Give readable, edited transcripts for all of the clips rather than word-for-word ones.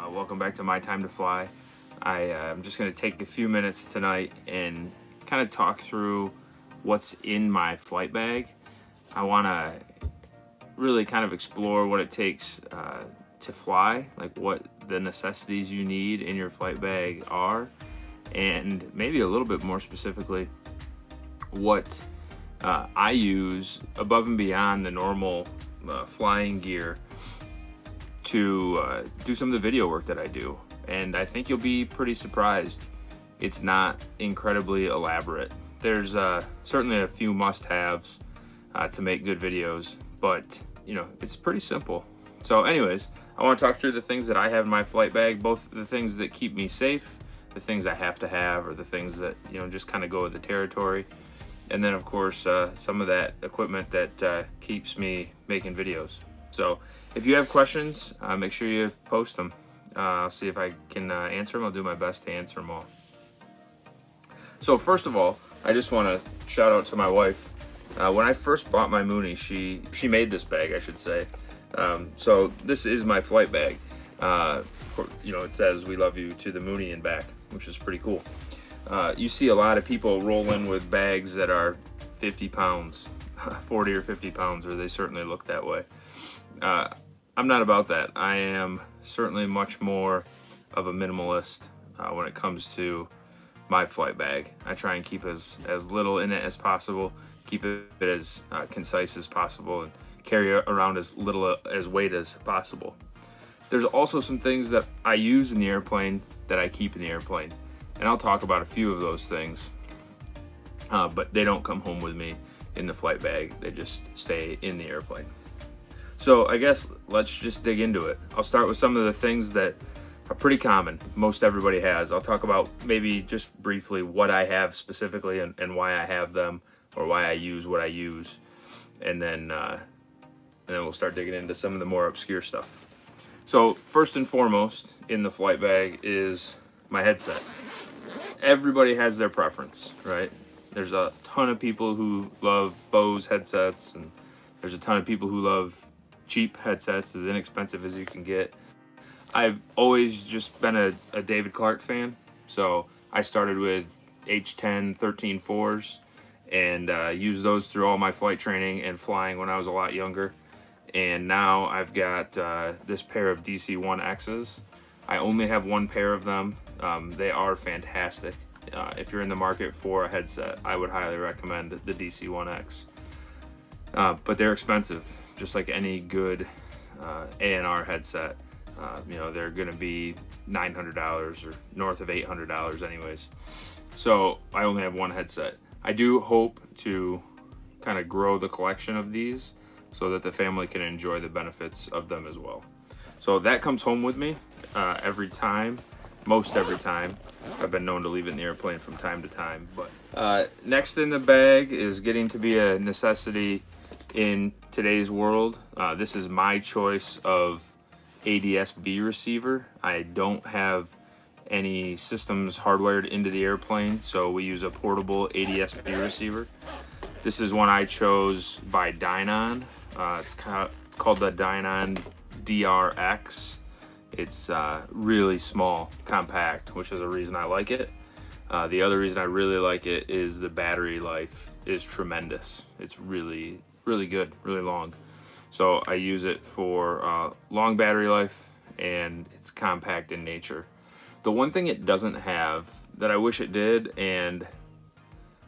Welcome back to My Time to Fly. I'm just going to take a few minutes tonight and kind of talk through what's in my flight bag. I want to really kind of explore what it takes to fly, like what the necessities you need in your flight bag are, and maybe a little bit more specifically, what I use above and beyond the normal flying gear to do some of the video work that I do. And I think you'll be pretty surprised. It's not incredibly elaborate. There's certainly a few must-haves to make good videos, but you know, it's pretty simple. So anyways, I want to talk through the things that I have in my flight bag, both the things that keep me safe, the things I have to have, or the things that, you know, just kind of go with the territory. And then of course, some of that equipment that keeps me making videos. So if you have questions, make sure you post them. I'll see if I can answer them. I'll do my best to answer them all. So first of all, I just want to shout out to my wife. When I first bought my Mooney, she made this bag, I should say. So this is my flight bag. You know, it says "We love you" to the Mooney and back, which is pretty cool. You see a lot of people roll in with bags that are 50 pounds, 40 or 50 pounds, or they certainly look that way. I'm not about that. I am certainly much more of a minimalist when it comes to my flight bag. I try and keep as little in it as possible, keep it as concise as possible, and carry around as little as weight as possible. There's also some things that I use in the airplane that I keep in the airplane, and I'll talk about a few of those things, but they don't come home with me in the flight bag. They just stay in the airplane. So I guess let's just dig into it. I'll start with some of the things that are pretty common, most everybody has. I'll talk about maybe just briefly what I have specifically and why I have them, or why I use what I use, and then we'll start digging into some of the more obscure stuff. So first and foremost in the flight bag is my headset. Everybody has their preference, right? There's a ton of people who love Bose headsets, and there's a ton of people who love cheap headsets, as inexpensive as you can get. I've always just been a David Clark fan, so I started with H10 13.4s and used those through all my flight training and flying when I was a lot younger. And now I've got this pair of DC-1Xs. I only have one pair of them. They are fantastic. If you're in the market for a headset, I would highly recommend the DC-1X. But they're expensive, just like any good A&R headset. You know, they're gonna be $900 or north of $800 anyways. So I only have one headset. I do hope to kind of grow the collection of these so that the family can enjoy the benefits of them as well. So that comes home with me every time, most every time. I've been known to leave it in the airplane from time to time. But next in the bag is getting to be a necessity in today's world. This is my choice of ADS-B receiver. I don't have any systems hardwired into the airplane, so we use a portable ADS-B receiver. This is one I chose by Dynon. It's called the Dynon DRX. It's really small, compact, which is a reason I like it. The other reason I really like it is the battery life is tremendous. It's really good, really long. So I use it for long battery life, and it's compact in nature. The one thing it doesn't have that I wish it did, and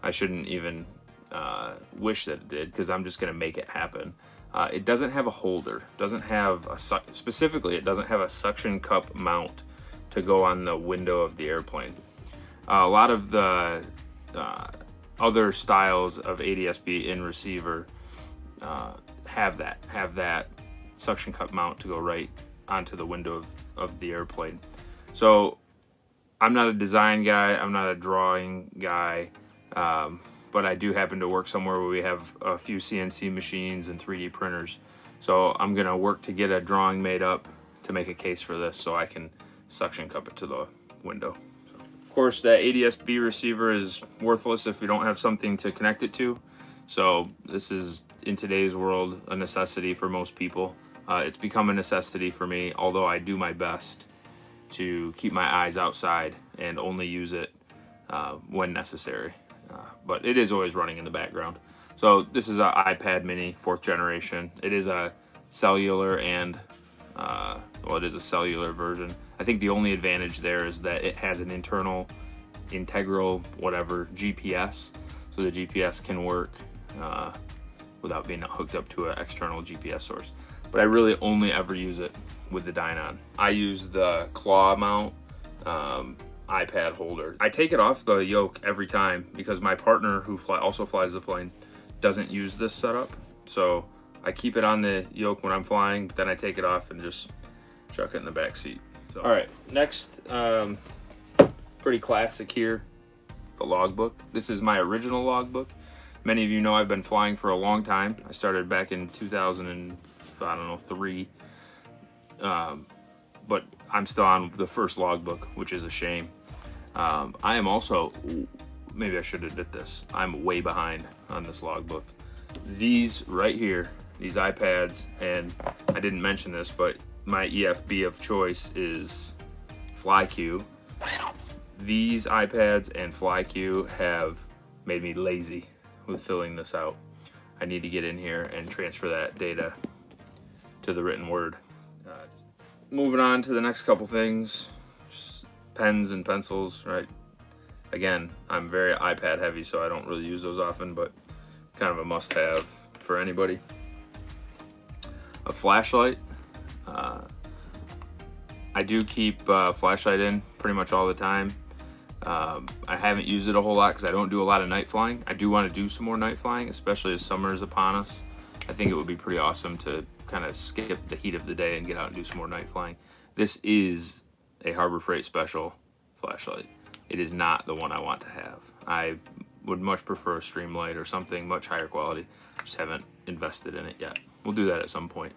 I shouldn't even wish that it did, because I'm just gonna make it happen. It doesn't have a holder. Doesn't have specifically, it doesn't have a suction cup mount to go on the window of the airplane. A lot of the other styles of ADS-B in receiver have that suction cup mount to go right onto the window of the airplane. So I'm not a design guy, I'm not a drawing guy, but I do happen to work somewhere where we have a few CNC machines and 3D printers. So I'm gonna work to get a drawing made up to make a case for this so I can suction cup it to the window. So, of course, the ADS-B receiver is worthless if you don't have something to connect it to. So this is, in today's world, a necessity for most people. It's become a necessity for me, although I do my best to keep my eyes outside and only use it when necessary. But it is always running in the background. So this is an iPad mini, 4th generation. It is a cellular and, well, it is a cellular version. I think the only advantage there is that it has an internal, integral, whatever, GPS. So the GPS can work without being hooked up to an external GPS source. But I really only ever use it with the Dynon. I use the claw mount iPad holder. I take it off the yoke every time because my partner, who also flies the plane, doesn't use this setup. So I keep it on the yoke when I'm flying, but then I take it off and just chuck it in the back seat. So, all right, next, pretty classic here, the logbook. This is my original logbook. Many of you know I've been flying for a long time. I started back in 2003, but I'm still on the first logbook, which is a shame. I am also, maybe I should admit this, I'm way behind on this logbook. These right here, these iPads, and I didn't mention this, but my EFB of choice is FlyQ. These iPads and FlyQ have made me lazy with filling this out. I need to get in here and transfer that data to the written word. Moving on to the next couple things, just pens and pencils, right? Again, I'm very iPad heavy, so I don't really use those often, but kind of a must-have for anybody. A flashlight. I do keep flashlight in pretty much all the time. I haven't used it a whole lot because I don't do a lot of night flying. I do want to do some more night flying, especially as summer is upon us. I think it would be pretty awesome to kind of skip the heat of the day and get out and do some more night flying. This is a Harbor Freight Special flashlight. It is not the one I want to have. I would much prefer a Streamlight or something much higher quality. Just haven't invested in it yet. We'll do that at some point.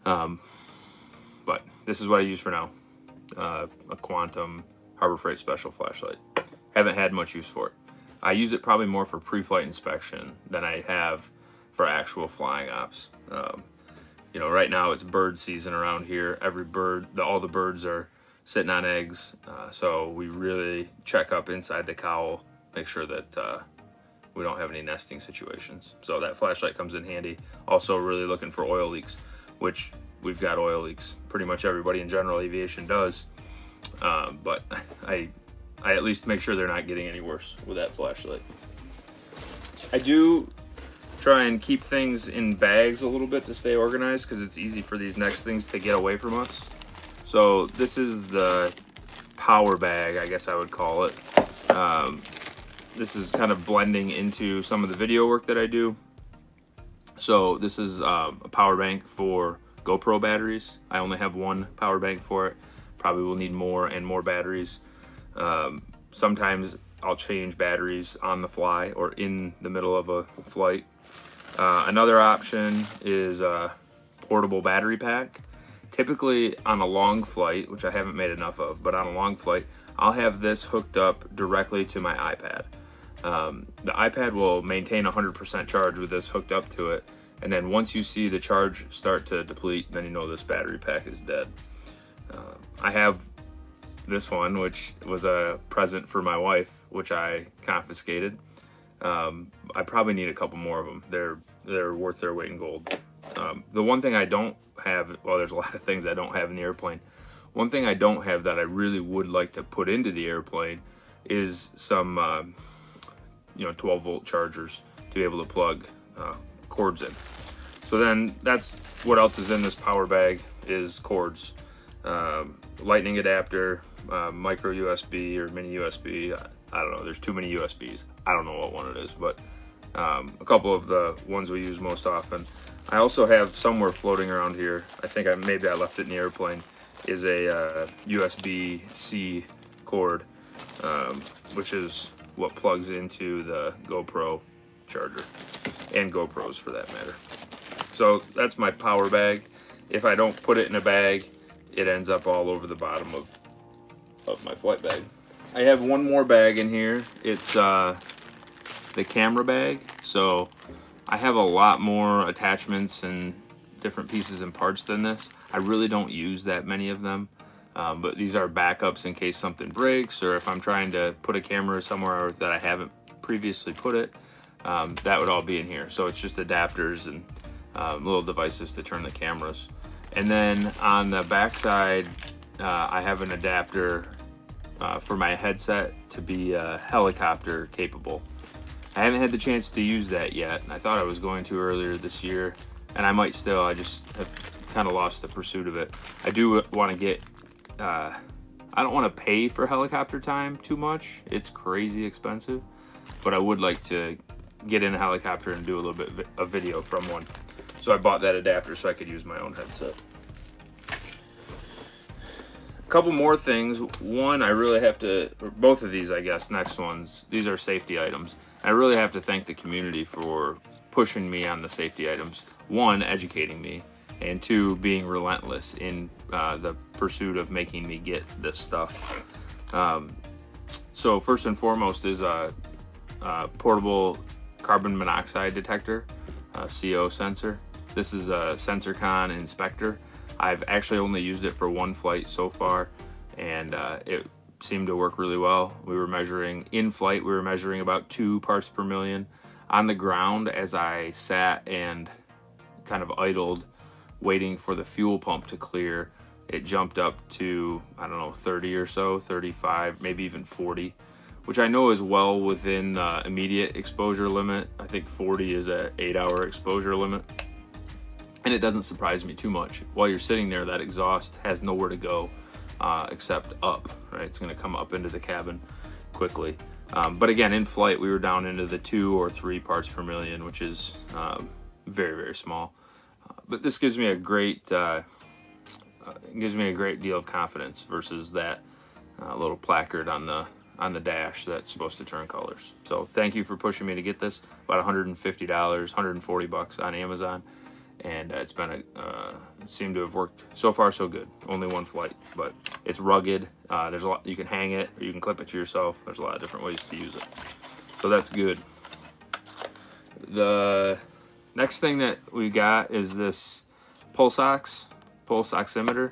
But this is what I use for now. A Quantum Harbor Freight Special flashlight. Haven't had much use for it. I use it probably more for pre-flight inspection than I have for actual flying ops. You know, right now it's bird season around here. Every bird, all the birds are sitting on eggs, so we really check up inside the cowl, make sure that we don't have any nesting situations. So that flashlight comes in handy. Also really looking for oil leaks, which we've got oil leaks. Pretty much everybody in general aviation does, but I at least make sure they're not getting any worse with that flashlight. I do try and keep things in bags a little bit to stay organized because it's easy for these next things to get away from us. So this is the power bag, I guess I would call it. This is kind of blending into some of the video work that I do. So this is a power bank for GoPro batteries. I only have one power bank for it. Probably will need more and more batteries. Sometimes I'll change batteries on the fly or in the middle of a flight. Another option is a portable battery pack. Typically on a long flight, which I haven't made enough of, but on a long flight, I'll have this hooked up directly to my iPad. The iPad will maintain 100% charge with this hooked up to it, and then once you see the charge start to deplete, then you know this battery pack is dead. I have this one, which was a present for my wife, which I confiscated. I probably need a couple more of them. They're worth their weight in gold. The one thing I don't have, well, there's a lot of things I don't have in the airplane. One thing I don't have that I really would like to put into the airplane is some, you know, 12-volt chargers to be able to plug cords in. So then that's what else is in this power bag is cords. Lightning adapter, micro USB or mini USB. I don't know, there's too many USBs. I don't know what one it is, but a couple of the ones we use most often. I also have somewhere floating around here, I think maybe I left it in the airplane, is a USB-C cord, which is what plugs into the GoPro charger, and GoPros for that matter. So that's my power bag. If I don't put it in a bag, it ends up all over the bottom of my flight bag. I have one more bag in here. It's the camera bag. So I have a lot more attachments and different pieces and parts than this. I really don't use that many of them. But these are backups in case something breaks, or if I'm trying to put a camera somewhere that I haven't previously put it, that would all be in here. So it's just adapters and little devices to turn the cameras. And then on the back side, I have an adapter for my headset to be helicopter capable. I haven't had the chance to use that yet. I thought I was going to earlier this year, and I might still. I just have kind of lost the pursuit of it. I do want to get, I don't want to pay for helicopter time too much. It's crazy expensive, but I would like to get in a helicopter and do a little bit of video from one. So I bought that adapter so I could use my own headset. A couple more things. One, I really have to, both of these, I guess, next ones, these are safety items. I really have to thank the community for pushing me on the safety items. One, educating me, and two, being relentless in the pursuit of making me get this stuff. So first and foremost is a portable carbon monoxide detector, CO sensor. This is a SensorCon Inspector. I've actually only used it for one flight so far, and it seemed to work really well. We were measuring, in flight, we were measuring about 2 parts per million. On the ground, as I sat and kind of idled, waiting for the fuel pump to clear, it jumped up to, I don't know, 30 or so, 35, maybe even 40, which I know is well within the immediate exposure limit. I think 40 is an 8-hour exposure limit. And it doesn't surprise me too much. While you're sitting there, that exhaust has nowhere to go except up, right? It's gonna come up into the cabin quickly. But again, in flight, we were down into the 2 or 3 parts per million, which is very, very small. But this gives me a great, deal of confidence versus that little placard on the dash that's supposed to turn colors. So thank you for pushing me to get this. About $150, $140 on Amazon. And it's been it seemed to have worked so far so good. Only one flight, but it's rugged. There's a lot, you can hang it or you can clip it to yourself. There's a lot of different ways to use it, so that's good. The next thing that we got is this pulse oximeter.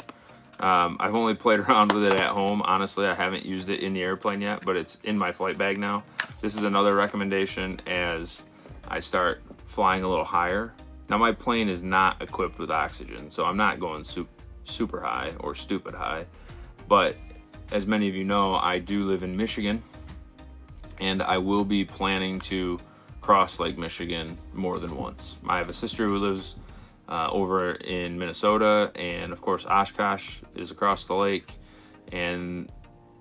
I've only played around with it at home. Honestly, I haven't used it in the airplane yet, but it's in my flight bag now. This is another recommendation as I start flying a little higher. Now my plane is not equipped with oxygen, so I'm not going super high or stupid high. But as many of you know, I do live in Michigan, and I will be planning to cross Lake Michigan more than once. I have a sister who lives over in Minnesota, and of course Oshkosh is across the lake, and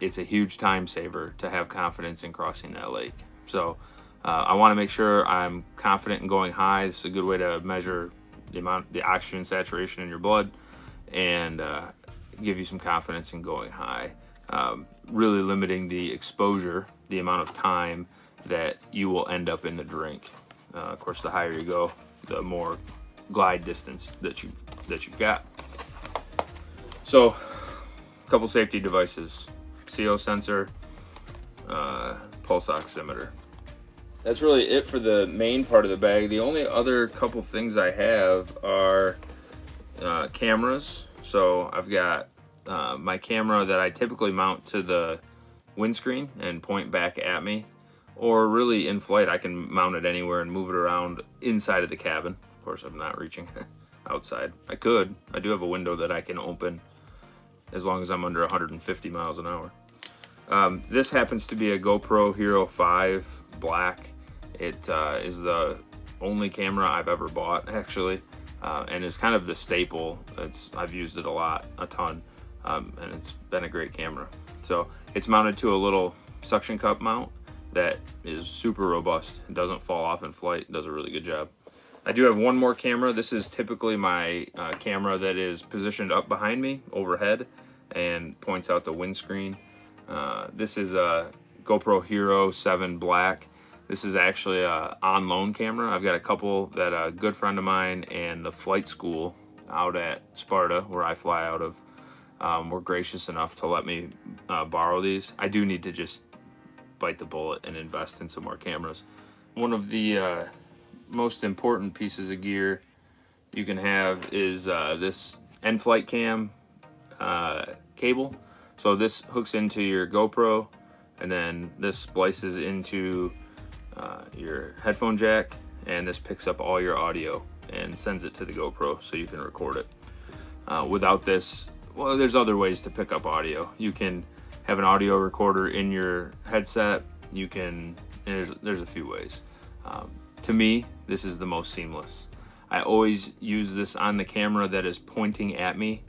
it's a huge time saver to have confidence in crossing that lake. So I want to make sure I'm confident in going high. This is a good way to measure the oxygen saturation in your blood and give you some confidence in going high. Really limiting the exposure, the amount of time that you will end up in the drink. Of course, the higher you go, the more glide distance that you've got. So, a couple safety devices: CO sensor, pulse oximeter. That's really it for the main part of the bag. The only other couple things I have are cameras. So I've got my camera that I typically mount to the windscreen and point back at me, or really in flight I can mount it anywhere and move it around inside of the cabin. Of course, I'm not reaching outside. I could. I do have a window that I can open as long as I'm under 150 miles an hour. This happens to be a GoPro Hero 5 Black. It is the only camera I've ever bought, actually, and is kind of the staple. I've used it a ton, and it's been a great camera. So it's mounted to a little suction cup mount that is super robust. It doesn't fall off in flight. It does a really good job. I do have one more camera. This is typically my camera that is positioned up behind me, overhead, and points out the windscreen. This is a GoPro Hero 7 Black. This is actually a on-loan camera. I've got a couple that a good friend of mine and the flight school out at Sparta, where I fly out of, were gracious enough to let me borrow these. I do need to just bite the bullet and invest in some more cameras. One of the most important pieces of gear you can have is this end flight cam cable. So this hooks into your GoPro, and then this splices into your headphone jack, and this picks up all your audio and sends it to the GoPro so you can record it. Without this, well, there's other ways to pick up audio. You can have an audio recorder in your headset. You can, there's a few ways. To me, this is the most seamless. I always use this on the camera that is pointing at me.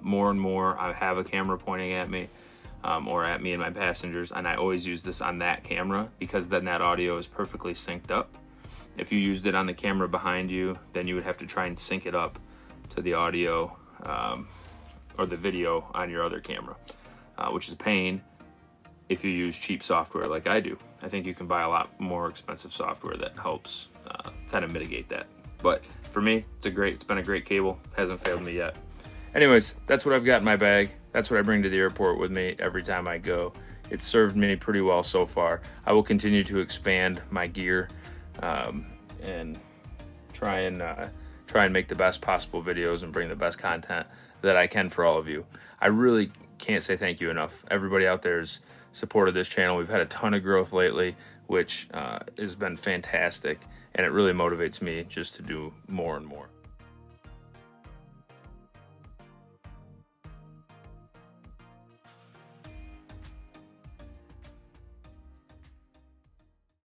More and more, I have a camera pointing at me, or at me and my passengers, and I always use this on that camera because then that audio is perfectly synced up. If you used it on the camera behind you, then you would have to try and sync it up to the audio or the video on your other camera, which is a pain if you use cheap software like I do. I think you can buy a lot more expensive software that helps kind of mitigate that. But for me, it's been a great cable. Hasn't failed me yet. Anyways, that's what I've got in my bag. That's what I bring to the airport with me every time I go. It's served me pretty well so far. I will continue to expand my gear and try and make the best possible videos and bring the best content that I can for all of you. I really can't say thank you enough. Everybody out there has supported this channel. We've had a ton of growth lately, which has been fantastic, and it really motivates me just to do more and more.